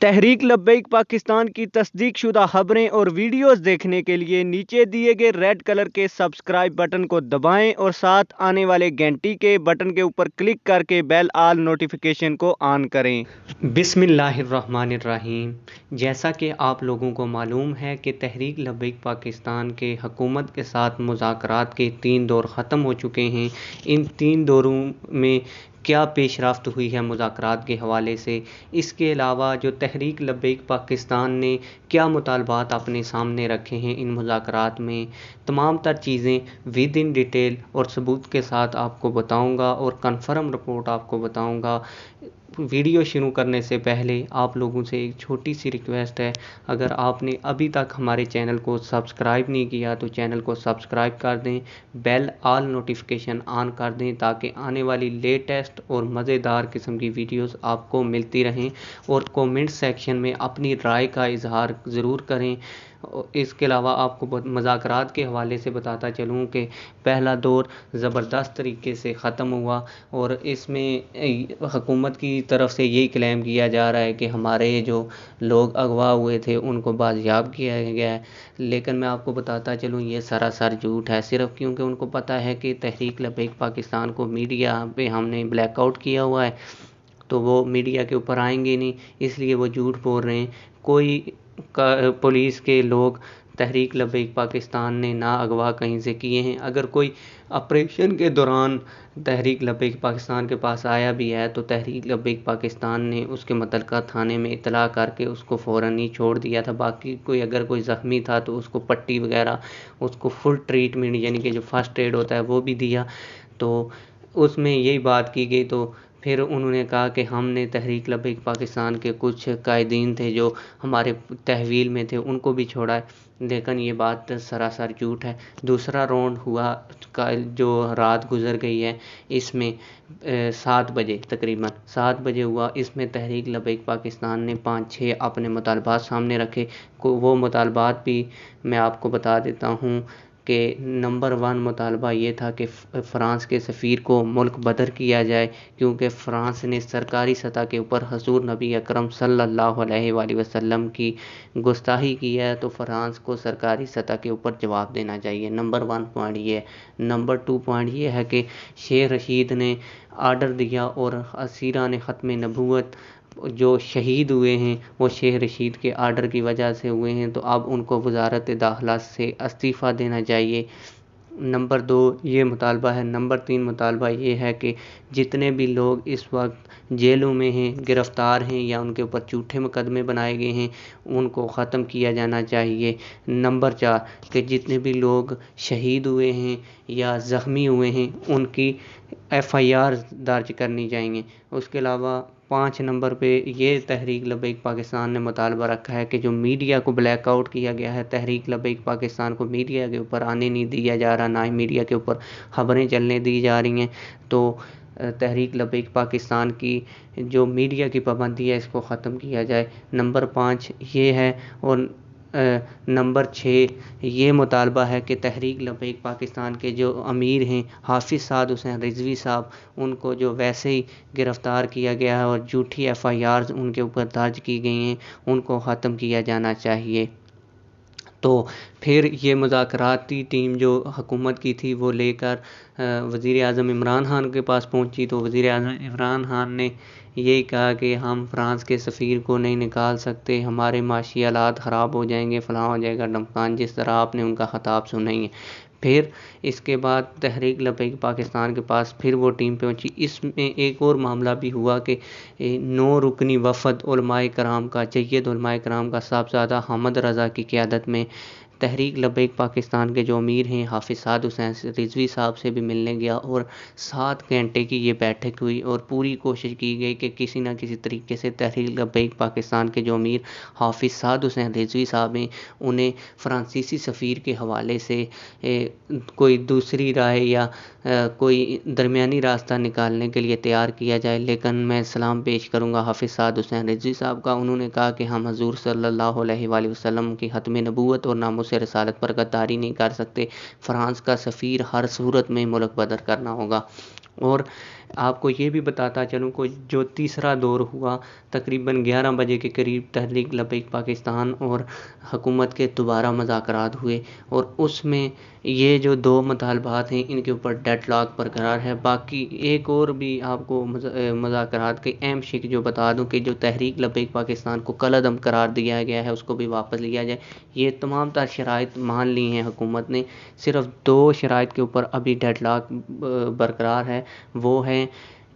تحریک لبیک پاکستان کی تصدیق شدہ خبریں اور ویڈیوز دیکھنے کے لیے نیچے دیے گئے ریڈ کلر کے سبسکرائب بٹن کو دبائیں اور ساتھ آنے والے گھنٹی کے بٹن کے اوپر کلک کر کے بیل آل نوٹیفیکیشن کو آن کریں۔ بسم اللہ الرحمن الرحیم۔ جیسا کہ آپ لوگوں کو معلوم ہے کہ تحریک لبیک پاکستان کے حکومت کے ساتھ مذاکرات کے 3 دور ختم ہو چکے ہیں۔ ان 3 دوروں میں کیا پیش رفت ہوئی ہے مذاکرات کے حوالے سے، اس کے علاوہ جو تحریک لبیک پاکستان نے کیا مطالبات اپنے سامنے رکھے ہیں ان مذاکرات میں، تمام تر چیزیں ود ان ڈیٹیل اور ثبوت کے ساتھ آپ کو بتاؤں گا اور کنفرم رپورٹ آپ کو بتاؤں گا۔ ویڈیو شروع کرنے سے پہلے آپ لوگوں سے ایک چھوٹی سی ریکویسٹ ہے، اگر آپ نے ابھی تک ہمارے چینل کو سبسکرائب نہیں کیا تو چینل کو سبسکرائب کر دیں، بیل آل نوٹیفیکیشن آن کر دیں تاکہ آنے والی لیٹسٹ اور مزیدار قسم کی ویڈیوز آپ کو ملتی رہیں، اور کومنٹ سیکشن میں اپنی رائے کا اظہار ضرور کریں۔ اس کے علاوہ آپ کو مذاکرات کے حوالے سے بتاتا چلوں کہ پہلا دور زبردست طریقے سے ختم ہوا، اور اس میں حکومت کی طرف سے یہی کلیم کیا جا رہا ہے کہ ہمارے جو لوگ اغوا ہوئے تھے ان کو بازیاب کیا گیا ہے، لیکن میں آپ کو بتاتا چلوں یہ سراسر جھوٹ ہے، صرف کیونکہ ان کو پتہ ہے کہ تحریک لبیک پاکستان کو میڈیا پہ ہم نے بلیک آؤٹ کیا ہوا ہے تو وہ میڈیا کے اوپر آئیں گے نہیں، اس لیے وہ جھوٹ بول رہے ہیں۔ کوئی پولیس کے لوگ تحریک لبیک پاکستان نے نہ اغوا کہیں سے کیے ہیں، اگر کوئی آپریشن کے دوران تحریک لبیک پاکستان کے پاس آیا بھی ہے تو تحریک لبیک پاکستان نے اس کے متعلقہ تھانے میں اطلاع کر کے اس کو فوراً ہی چھوڑ دیا تھا۔ باقی اگر کوئی زخمی تھا تو اس کو پٹی وغیرہ، اس کو فل ٹریٹمنٹ یعنی کہ جو فرسٹ ایڈ ہوتا ہے وہ بھی دیا، تو اس میں یہی بات کی گئی۔ تو پھر انہوں نے کہا کہ ہم نے تحریک لبیک پاکستان کے کچھ قائدین تھے جو ہمارے تحویل میں تھے ان کو بھی چھوڑا ہے، لیکن یہ بات سراسر جھوٹ ہے۔ دوسرا راؤنڈ ہوا جو رات گزر گئی ہے، اس میں 7 بجے تقریباً 7 بجے ہوا، اس میں تحریک لبیک پاکستان نے 5-6 اپنے مطالبات سامنے رکھے۔ وہ مطالبات بھی میں آپ کو بتا دیتا ہوں کہ نمبر 1 مطالبہ یہ تھا کہ فرانس کے سفیر کو ملک بدر کیا جائے، کیونکہ فرانس نے سرکاری سطح کے اوپر حضور نبی اکرم صلی اللہ علیہ وآلہ وسلم کی گستاخی کی ہے تو فرانس کو سرکاری سطح کے اوپر جواب دینا چاہیے۔ نمبر 1 پوائنٹ یہ ہے۔ نمبر 2 پوائنٹ یہ ہے کہ شیر رشید نے آرڈر دیا اور اسیران ختم نبوت جو شہید ہوئے ہیں وہ شیر رشید کے آرڈر کی وجہ سے ہوئے ہیں، تو اب ان کو وزارت داخلہ سے استعفیٰ دینا چاہیے۔ نمبر 2 یہ مطالبہ ہے۔ نمبر 3 مطالبہ یہ ہے کہ جتنے بھی لوگ اس وقت جیلوں میں ہیں، گرفتار ہیں یا ان کے اوپر جھوٹے مقدمے بنائے گئے ہیں ان کو ختم کیا جانا چاہیے۔ نمبر 4 کہ جتنے بھی لوگ شہید ہوئے ہیں یا زخمی ہوئے ہیں ان کی FIR درج کرنی چاہیے۔ اس کے علاوہ 5 نمبر پہ یہ تحریک لبیک پاکستان نے مطالبہ رکھا ہے کہ جو میڈیا کو بلیک آؤٹ کیا گیا ہے، تحریک لبیک پاکستان کو میڈیا کے اوپر آنے نہیں دیا جا رہا، نہ ہی میڈیا کے اوپر خبریں چلنے دی جا رہی ہیں، تو تحریک لبیک پاکستان کی جو میڈیا کی پابندی ہے اس کو ختم کیا جائے۔ نمبر 5 یہ ہے، اور نمبر 6 یہ مطالبہ ہے کہ تحریک لبیک پاکستان کے جو امیر ہیں حافظ سعد حسین رضوی صاحب، ان کو جو ویسے ہی گرفتار کیا گیا ہے اور جھوٹی FIRs ان کے اوپر درج کی گئی ہیں ان کو ختم کیا جانا چاہیے۔ تو پھر یہ مذاکراتی ٹیم جو حکومت کی تھی وہ لے کر وزیر اعظم عمران خان کے پاس پہنچی، تو وزیر اعظم عمران خان نے یہی کہا کہ ہم فرانس کے سفیر کو نہیں نکال سکتے، ہمارے معاشی حالات خراب ہو جائیں گے، فلاں ہو جائے گا ڈمکان، جس طرح آپ نے ان کا خطاب سنا ہی ہے۔ پھر اس کے بعد تحریک لبیک پاکستان کے پاس پھر وہ ٹیم پہنچی۔ اس میں ایک اور معاملہ بھی ہوا کہ 9 رکنی وفد علماء کرام کا، جید علماء کرام کا صاحبزادہ حامد رضا کی قیادت میں تحریک لبیک پاکستان کے جو امیر ہیں حافظ سعد حسین رضوی صاحب سے بھی ملنے گیا، اور 7 گھنٹے کی یہ بیٹھک ہوئی اور پوری کوشش کی گئی کہ کسی نہ کسی طریقے سے تحریک لبیک پاکستان کے جو امیر حافظ سعد حسین رضوی صاحب ہیں انہیں فرانسیسی سفیر کے حوالے سے کوئی دوسری رائے یا کوئی درمیانی راستہ نکالنے کے لیے تیار کیا جائے۔ لیکن میں سلام پیش کروں گا حافظ سعد حسین رضوی صاحب کا، انہوں نے کہا کہ ہم حضور صلی اللہ علیہ وآلہ وسلم کی ختم نبوت اور ناموس رسالت پر غداری نہیں کر سکتے، فرانس کا سفیر ہر صورت میں ملک بدر کرنا ہوگا۔ اور آپ کو یہ بھی بتاتا چلوں کہ جو تیسرا دور ہوا تقریباً 11 بجے کے قریب تحریک لبیک پاکستان اور حکومت کے دوبارہ مذاکرات ہوئے، اور اس میں یہ جو 2 مطالبات ہیں ان کے اوپر ڈیڈ لاک برقرار ہے۔ باقی ایک اور بھی آپ کو مذاکرات کے اہم شق جو بتا دوں کہ جو تحریک لبیک پاکستان کو کالعدم قرار دیا گیا ہے اس کو بھی واپس لیا جائے، یہ تمام تر شرائط مان لی ہیں حکومت نے۔ صرف 2 شرائط کے اوپر ابھی ڈیڈ لاک برقرار ہے، وہ ہیں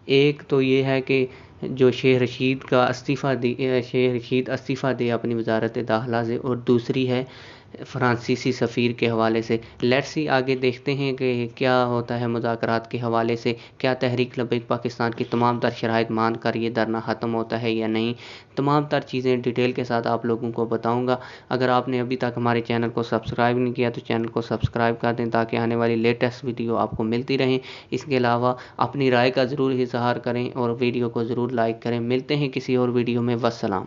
ایک تو یہ ہے کہ جو شیخ رشید کا شیخ رشید استعفیٰ دے اپنی وزارت داخلہ سے، اور دوسری ہے فرانسیسی سفیر کے حوالے سے۔ لیٹس سی آگے دیکھتے ہیں کہ کیا ہوتا ہے مذاکرات کے حوالے سے، کیا تحریک لبیک پاکستان کی تمام تر شرائط مان کر یہ دھرنا ختم ہوتا ہے یا نہیں۔ تمام تر چیزیں ڈیٹیل کے ساتھ آپ لوگوں کو بتاؤں گا۔ اگر آپ نے ابھی تک ہمارے چینل کو سبسکرائب نہیں کیا تو چینل کو سبسکرائب کر دیں تاکہ آنے والی لیٹسٹ ویڈیو آپ کو ملتی رہیں۔ اس کے علاوہ اپنی رائے کا ضرور اظہار کریں اور ویڈیو کو ضرور لائک کریں۔ ملتے ہیں کسی اور ویڈیو میں، والسلام۔